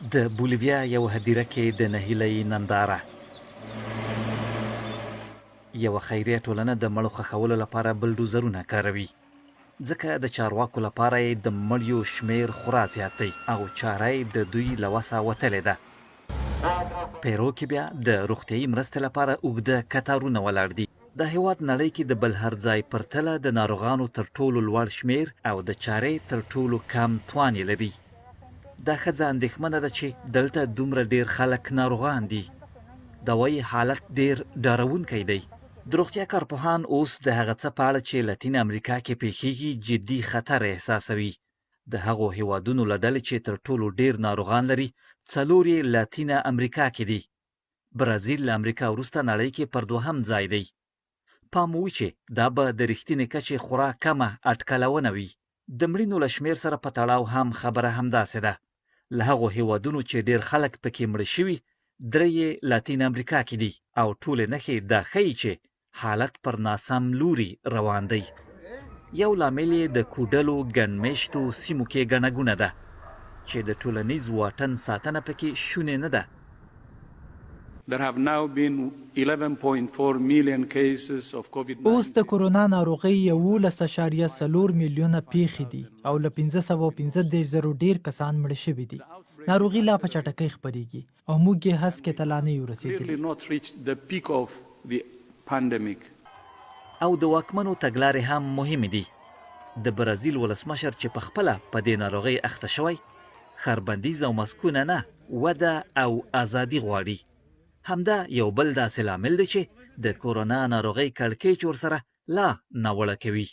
د بولیویا یو هدیره کې د نهیلۍ ننداره. یوه خیریه ټولنه د مړو ښخولو لپاره بلډوزرونه کاروي، ځکه د چارواکو لپاره یې د مړیو شمیر خورا زیات دی او چاره یې د دوی له وسه وتلې ده. پیرو کې بیا د روغتیایي مرستې لپاره اوږده کتارونه ولاړ دي. د هېواد نړۍ کې د بل هر ځای پرتله د ناروغانو تر ټولو لوړ شمیر او د چارې تر ټولو کم توان یې لري. دا ښځه اندېښمنه ده چې دلته دومره ډېر خلک ناروغان دي. د وایي حالت ډېر ډارونکی دی. د روغتیا کارپوهان اوس د هغه څه په اړه چې لاتین امریکا کې پیښیږي جدي خطر احساسوي. د هغو هیوادونو له ډلې چې تر ټولو ډېر ناروغان لري 4 یې لاتینه امریکا کې دي. برازیل له امریکا وروسته نړۍ کې پر 2م ځای دی. پام وي چې دا به د رښتینې کچې خورا کمه اټکلونه وي. د مړینو له شمیر سره په تړاو هم خبره همداسې ده. له هغو هیوادونو چې ډېر خلک پکې مړه شوي 3 یې لاتین امریکا کې دي او ټولې نښې دا ښیي چې حالت پر ناسم لوري روان دی. یو لامل یې د کوډلو ګڼمېشتو سیمو کې ګڼه ګوڼه ده چې د ټولنیز واټن ساتنه پکې شونې نه ده. There have now been 11.4 million cases of COVID-19. اوس د کورونا ناروغۍ 11.4 میلیونه پیښې دي او له 515,000 ډیر کسان مړه شوي دي. ناروغي لا په چټکۍ خپرېږي او موږ یې هسکې ته لا نه یو رسېدلي. او د واکمنو تګلارې هم مهمې دي. د برازیل ولسمشر چې په خپله په دې ناروغۍ اخته شوی خربندیز او مسکونه نه وده او ازادي غواړي. همدا یو بل داسې لامل دی چې د کورونا ناروغۍ کړکېچ ورسره لا ناوړه کوي.